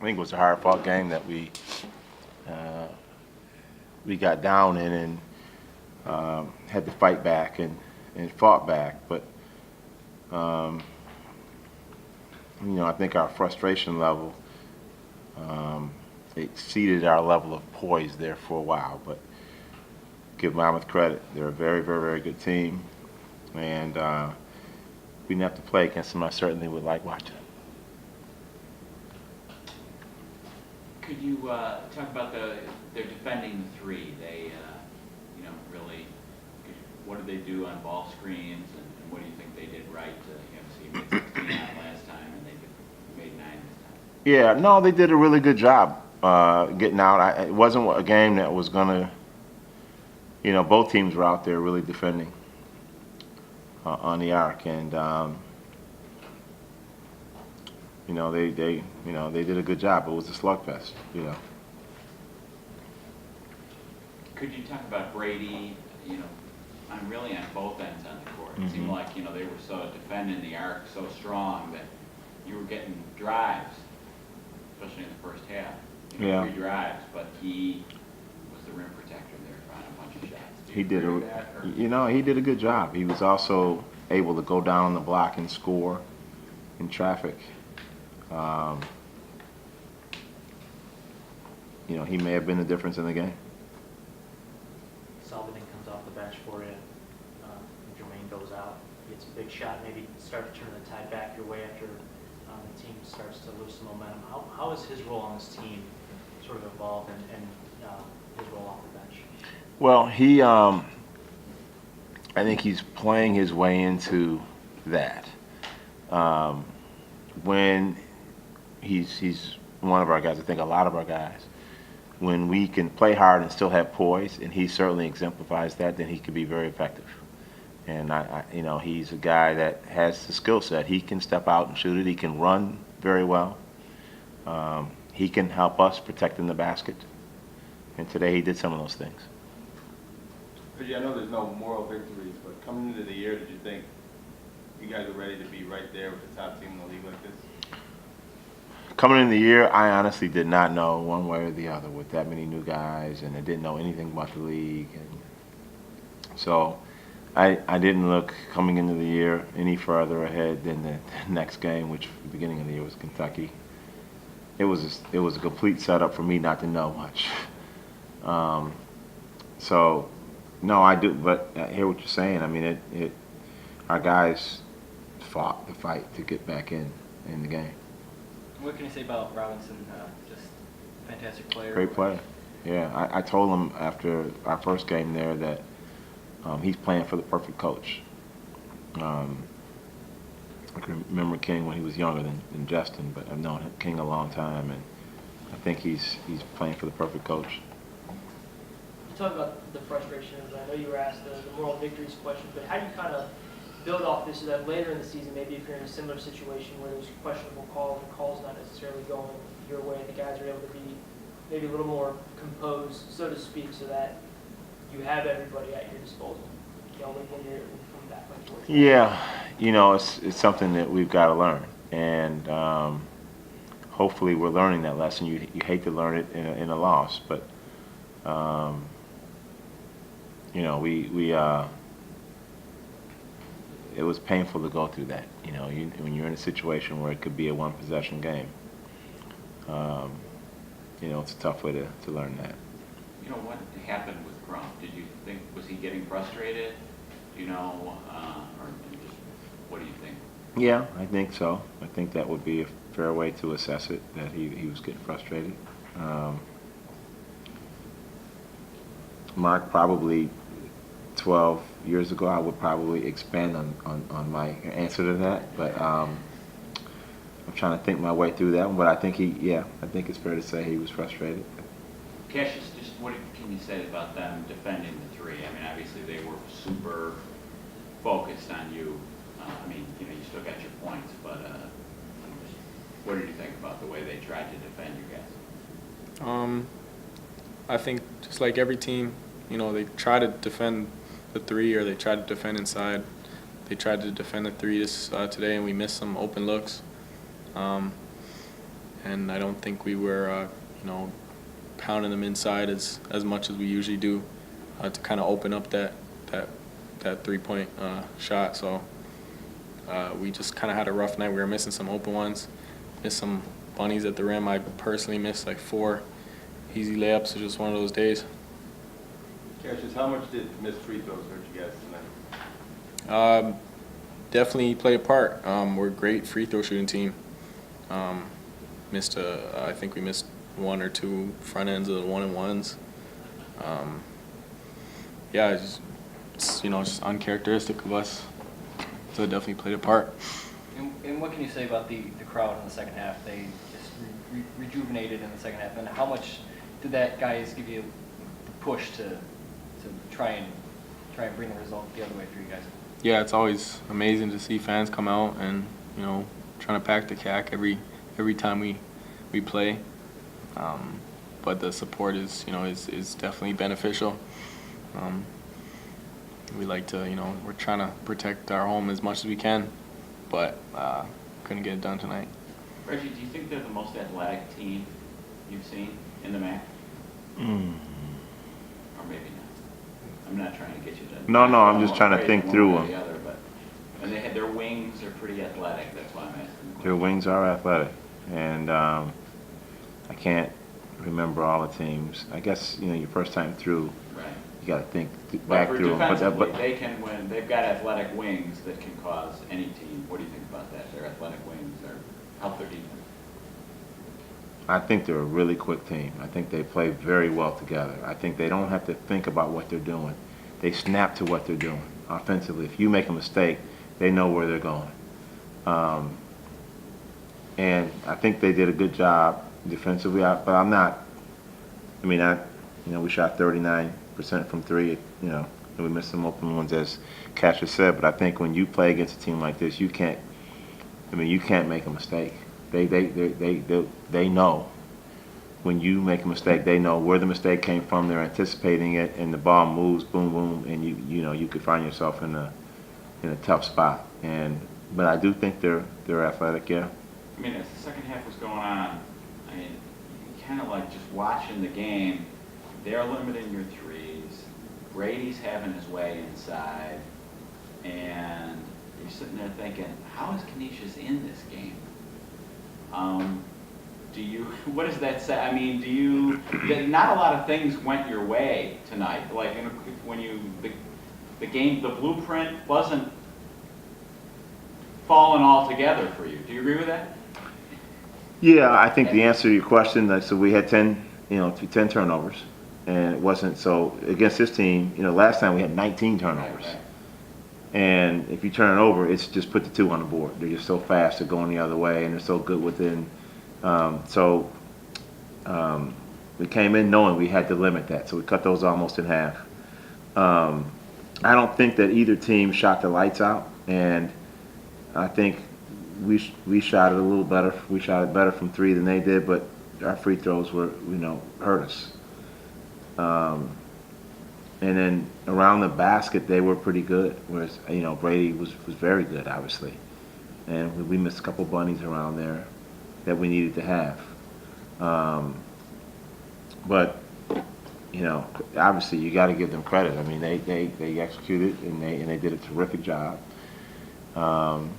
think it was a hard-fought game that we got down in and had to fight back and fought back. But I think our frustration level exceeded our level of poise there for a while. But give Monmouth credit; they're a very, very, very good team, and we didn't have to play against them. I certainly would like watching. Could you talk about they're defending the three? They, really, what did they do on ball screens, and what do you think they did right? So you made 16 out last time, and they made 9 this time. Yeah, no, they did a really good job getting out. It wasn't a game that was gonna, both teams were out there really defending on the arc, and they did a good job. It was a slugfest, Could you talk about Brady, really on both ends on the court? It seemed like, they were so defending the arc so strong that you were getting drives, especially in the first half. 3 drives, but he was the rim protector there, trying a bunch of shots. He did a good job. He was also able to go down on the block and score in traffic. He may have been the difference in the game. Sullivan comes off the bench for you. Jermaine goes out, gets a big shot, maybe start to turn the tide back your way after the team starts to lose some momentum. How has his role on this team sort of evolved and his role off the bench? Well, I think he's playing his way into that. When he's one of our guys, I think a lot of our guys, when we can play hard and still have poise, and he certainly exemplifies that, then he can be very effective. And he's a guy that has the skill set. He can step out and shoot it. He can run very well. He can help us protecting the basket. And today he did some of those things. Reggie, I know there's no moral victories, but coming into the year, did you think you guys are ready to be right there with the top team in the league like this? Coming in the year, I honestly did not know one way or the other with that many new guys, and I didn't know anything about the league. And so I didn't look coming into the year any further ahead than the next game, which at the beginning of the year was Kentucky. It was a complete setup for me not to know much. So no, I do, but I hear what you're saying. I mean, our guys fought the fight to get back in the game. What can you say about Robinson? Just fantastic player. Great player. Yeah, I told him after our first game there that he's playing for the perfect coach. I can remember King when he was younger than Justin, but I've known King a long time, and I think he's playing for the perfect coach. You talk about the frustrations. I know you were asked the moral victories question, but how do you kind of build off this so that later in the season, maybe if you're in a similar situation where there's questionable calls and calls not necessarily going your way, the guys are able to be maybe a little more composed, so to speak, so that you have everybody at your disposal, when you're coming back on towards. Yeah, it's something that we've got to learn, and hopefully we're learning that lesson. You hate to learn it in a loss, but it was painful to go through that. When you're in a situation where it could be a one-possession game, it's a tough way to learn that. What happened with Crump? Did you think, was he getting frustrated? Or just, what do you think? Yeah, I think so. I think that would be a fair way to assess it, that he was getting frustrated. Mark, probably 12 years ago, I would probably expand on my answer to that, but I'm trying to think my way through that one. But I think I think it's fair to say he was frustrated. Kassius, just what can you say about them defending the three? I mean, obviously they were super focused on you. You still got your points, but what did you think about the way they tried to defend you guys? I think just like every team, they try to defend the three, or they try to defend inside. They tried to defend the three today, and we missed some open looks. and I don't think we were, pounding them inside as much as we usually do to kind of open up that 3-point shot. So we just kind of had a rough night. We were missing some open ones, missed some bunnies at the rim. I personally missed like 4 easy layups. It was just one of those days. Kassius, how much did missed free throws hurt you guys tonight? Definitely played a part. We're a great free throw shooting team. I think we missed 1 or 2 front ends of the 1-and-1s. It's just uncharacteristic of us. So it definitely played a part. And what can you say about the crowd in the second half? They just rejuvenated in the second half. And how much did that guys give you the push to try and bring the result the other way for you guys? Yeah, it's always amazing to see fans come out and trying to pack the CAC every time we play. But the support is definitely beneficial. We like to we're trying to protect our home as much as we can, but couldn't get it done tonight. Reggie, do you think they're the most athletic team you've seen in the MAC? Or maybe not. I'm not trying to get you to. No, I'm just trying to praise think one through way or them. the other, but when they had their wings, they're pretty athletic. That's why I'm asking. Their wings are athletic, and I can't remember all the teams. I guess your first time through, Right. you got to think But back for through them. defensively, they can win. They've got athletic wings that can cause any team. What do you think about that? Their athletic wings help their defense. I think they're a really quick team. I think they play very well together. I think they don't have to think about what they're doing. They snap to what they're doing offensively. If you make a mistake, they know where they're going. And I think they did a good job defensively. But I'm not. I mean, we shot 39% from 3. And we missed some open ones, as Kassius said. But I think when you play against a team like this, you can't make a mistake. They know when you make a mistake. They know where the mistake came from. They're anticipating it, and the ball moves, boom, boom, and you could find yourself in a tough spot. But I do think they're athletic, yeah. I mean, as the second half was going on, kind of like just watching the game. They're limiting your threes. Brady's having his way inside, and you're sitting there thinking, how is Kassius in this game? What does that say? I mean, not a lot of things went your way tonight. Like when the blueprint wasn't falling all together for you. Do you agree with that? Yeah, I think the answer to your question, so we had 10 turnovers, and it wasn't so against this team. Last time we had 19 turnovers. Right. And if you turn it over, it's just put the 2 on the board. They're just so fast, they're going the other way, and they're so good within. We came in knowing we had to limit that, so we cut those almost in half. I don't think that either team shot the lights out, and I think we shot it a little better. We shot it better from 3 than they did, but our free throws were, hurt us. And then around the basket, they were pretty good. Whereas, Brady was very good, obviously. And we missed a couple bunnies around there that we needed to have. But, obviously you got to give them credit. I mean, they executed and they did a terrific job. And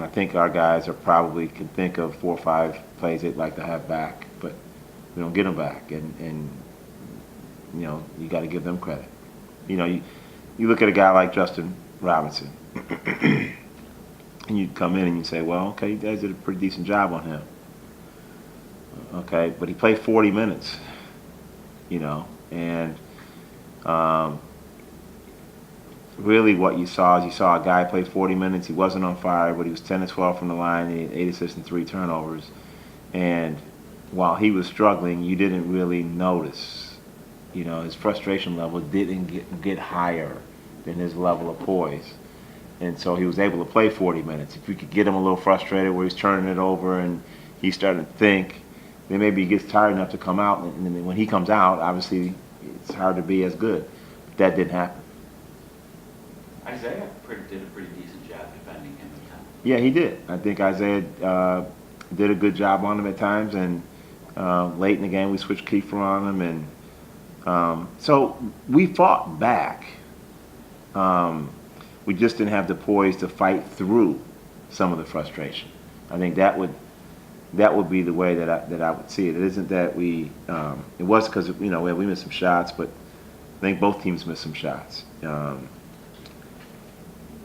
I think our guys probably can think of 4 or 5 plays they'd like to have back, but we don't get them back. And you got to give them credit. You look at a guy like Justin Robinson, and you come in and you say, well, okay, you guys did a pretty decent job on him. Okay, but he played 40 minutes, and really what you saw is a guy play 40 minutes. He wasn't on fire, but he was 10 to 12 from the line. He had 8 assists and 3 turnovers. And while he was struggling, you didn't really notice. His frustration level didn't get higher than his level of poise. And so he was able to play 40 minutes. If we could get him a little frustrated where he's turning it over and he's starting to think, then maybe he gets tired enough to come out. And then when he comes out, obviously it's hard to be as good. But that didn't happen. Isaiah did a pretty decent job defending him at the time. Yeah, he did. I think Isaiah did a good job on him at times, and late in the game we switched Kiefer on him, and so we fought back. We just didn't have the poise to fight through some of the frustration. I think that would be the way that I would see it. It isn't that we it was because we missed some shots, but I think both teams missed some shots.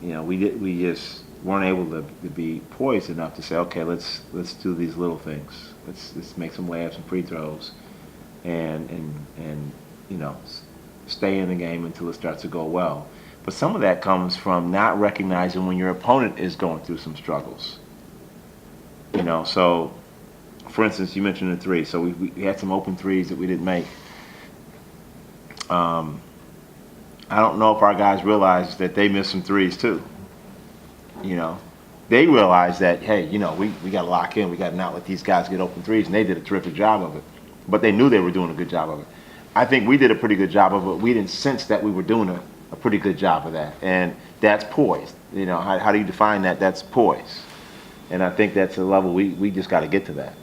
We just weren't able to be poised enough to say, okay, let's do these little things. Let's make some layups and free throws, and stay in the game until it starts to go well. But some of that comes from not recognizing when your opponent is going through some struggles. So for instance, you mentioned the three. So we had some open threes that we didn't make. I don't know if our guys realized that they missed some threes too. They realized that, hey, we got to lock in. We got to not let these guys get open threes, and they did a terrific job of it. But they knew they were doing a good job of it. I think we did a pretty good job of it. We didn't sense that we were doing a pretty good job of that, and that's poise. How do you define that? That's poise, and I think that's a level we just got to get to that.